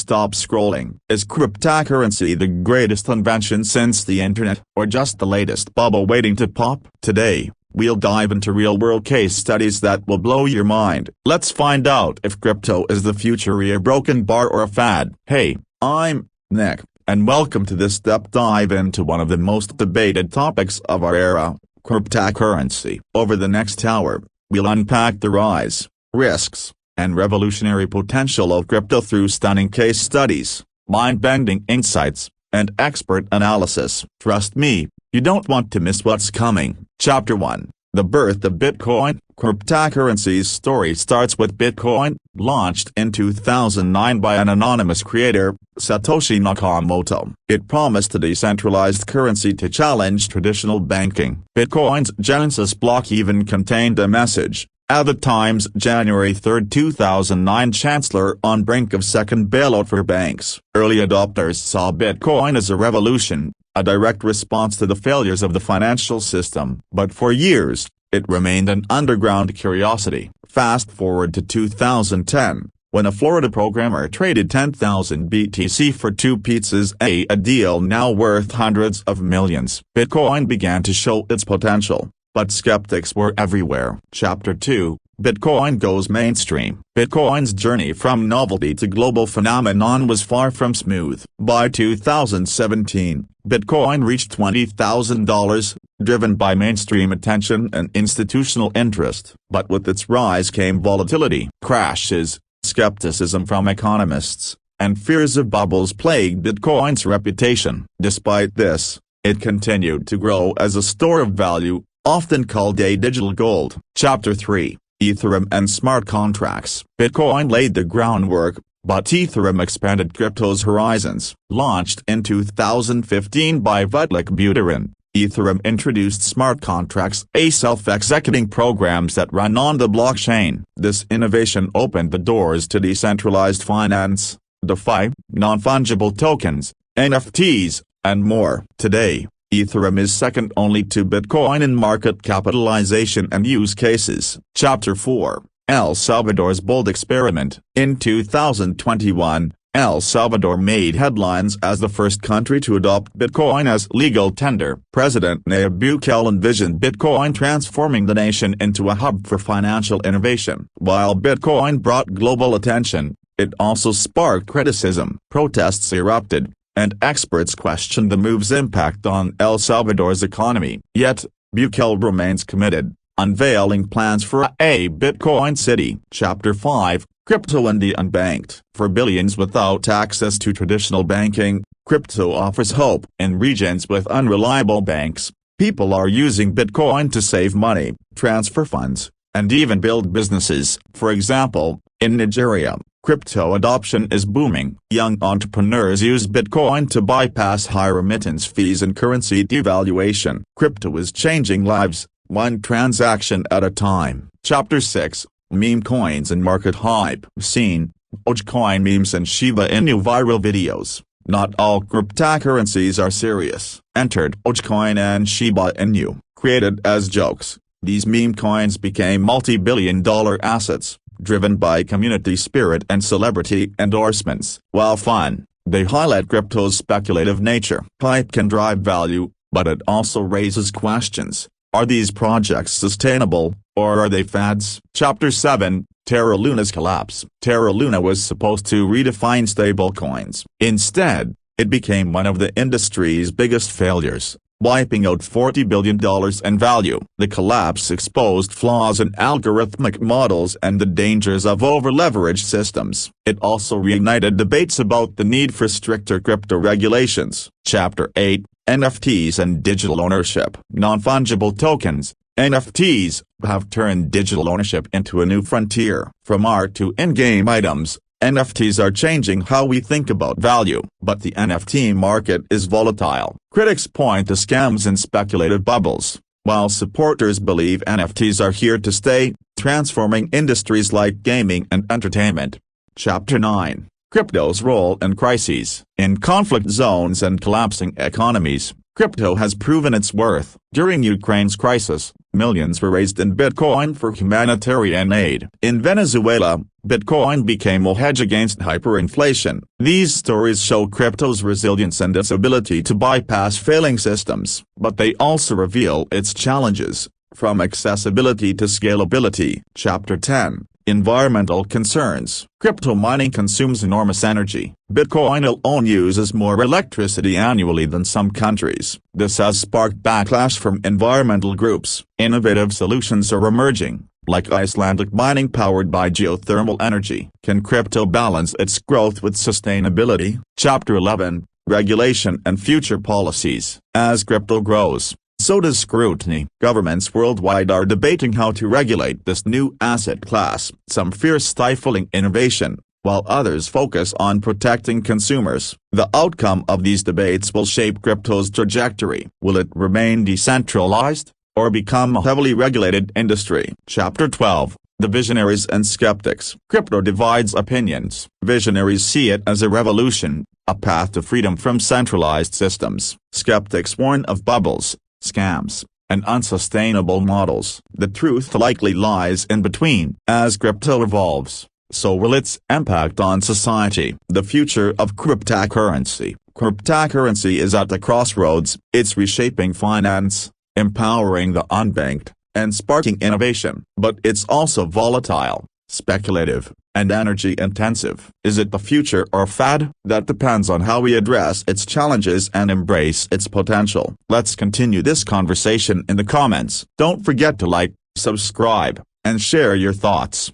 stop scrolling. Is cryptocurrency the greatest invention since the internet, or just the latest bubble waiting to pop? Today, we'll dive into real-world case studies that will blow your mind. Let's find out if crypto is the future, a broken bar, or a fad. Hey, I'm Nick, and welcome to this deep dive into one of the most debated topics of our era, cryptocurrency. Over the next hour, we'll unpack the rise, risks, and revolutionary potential of crypto through stunning case studies, mind-bending insights, and expert analysis. Trust me, you don't want to miss what's coming. Chapter 1. The birth of Bitcoin. Cryptocurrency's story starts with Bitcoin, launched in 2009 by an anonymous creator, Satoshi Nakamoto. It promised a decentralized currency to challenge traditional banking. Bitcoin's Genesis block even contained a message: at the time's January 3, 2009 Chancellor on brink of second bailout for banks. Early adopters saw Bitcoin as a revolution, a direct response to the failures of the financial system. But for years, it remained an underground curiosity. Fast forward to 2010, when a Florida programmer traded 10,000 BTC for 2 pizzas, a deal now worth hundreds of millions. Bitcoin began to show its potential, but skeptics were everywhere. Chapter 2. Bitcoin goes mainstream. Bitcoin's journey from novelty to global phenomenon was far from smooth. By 2017, Bitcoin reached $20,000, driven by mainstream attention and institutional interest. But with its rise came volatility, crashes, skepticism from economists, and fears of bubbles plagued Bitcoin's reputation. Despite this, it continued to grow as a store of value, often called a digital gold. Chapter 3. Ethereum and smart contracts. Bitcoin laid the groundwork, but Ethereum expanded crypto's horizons. Launched in 2015 by Vitalik Buterin, Ethereum introduced smart contracts, a self-executing programs that run on the blockchain. This innovation opened the doors to decentralized finance, DeFi, non-fungible tokens, NFTs, and more. Today, Ethereum is second only to Bitcoin in market capitalization and use cases. Chapter 4. El Salvador's bold experiment. In 2021, El Salvador made headlines as the first country to adopt Bitcoin as legal tender. President Nayib Bukele envisioned Bitcoin transforming the nation into a hub for financial innovation. While Bitcoin brought global attention, it also sparked criticism. Protests erupted, and experts questioned the move's impact on El Salvador's economy. Yet, Bukele remains committed, unveiling plans for a Bitcoin city. Chapter 5. Crypto and the unbanked. For billions without access to traditional banking, crypto offers hope. In regions with unreliable banks, people are using Bitcoin to save money, transfer funds, and even build businesses. For example, in Nigeria, crypto adoption is booming. Young entrepreneurs use Bitcoin to bypass high remittance fees and currency devaluation. Crypto is changing lives, one transaction at a time. Chapter 6. Meme coins and market hype. Seen, Dogecoin memes and Shiba Inu viral videos. Not all cryptocurrencies are serious. Entered Dogecoin and Shiba Inu. Created as jokes, these meme coins became multi-billion-dollar assets, driven by community spirit and celebrity endorsements. While fun, they highlight crypto's speculative nature. Hype can drive value, but it also raises questions. Are these projects sustainable, or are they fads? Chapter 7. Terra Luna's collapse. Terra Luna was supposed to redefine stablecoins. Instead, it became one of the industry's biggest failures, wiping out $40 billion in value. The collapse exposed flaws in algorithmic models and the dangers of over-leveraged systems. It also reignited debates about the need for stricter crypto regulations. Chapter 8. NFTs and digital ownership. Non-fungible tokens, NFTs, have turned digital ownership into a new frontier. From art to in-game items, NFTs are changing how we think about value. But the NFT market is volatile. Critics point to scams and speculative bubbles, while supporters believe NFTs are here to stay, transforming industries like gaming and entertainment. Chapter 9. Crypto's role in crises. In conflict zones and collapsing economies, crypto has proven its worth. During Ukraine's crisis, millions were raised in Bitcoin for humanitarian aid. In Venezuela, Bitcoin became a hedge against hyperinflation. These stories show crypto's resilience and its ability to bypass failing systems, but they also reveal its challenges, from accessibility to scalability. Chapter 10. Environmental concerns. Crypto mining consumes enormous energy. Bitcoin alone uses more electricity annually than some countries. This has sparked backlash from environmental groups. Innovative solutions are emerging, like Icelandic mining powered by geothermal energy. Can crypto balance its growth with sustainability? Chapter 11. Regulation and future policies. As crypto grows, so does scrutiny. Governments worldwide are debating how to regulate this new asset class. Some fear stifling innovation, while others focus on protecting consumers. The outcome of these debates will shape crypto's trajectory. Will it remain decentralized, or become a heavily regulated industry? Chapter 12. The visionaries and skeptics. Crypto divides opinions. Visionaries see it as a revolution, a path to freedom from centralized systems. Skeptics warn of bubbles, scams, and unsustainable models. The truth likely lies in between. As crypto evolves, so will its impact on society. The future of cryptocurrency. Cryptocurrency is at the crossroads. It's reshaping finance, empowering the unbanked, and sparking innovation. But it's also volatile, speculative, and energy-intensive. Is it the future or fad? That depends on how we address its challenges and embrace its potential. Let's continue this conversation in the comments. Don't forget to like, subscribe, and share your thoughts.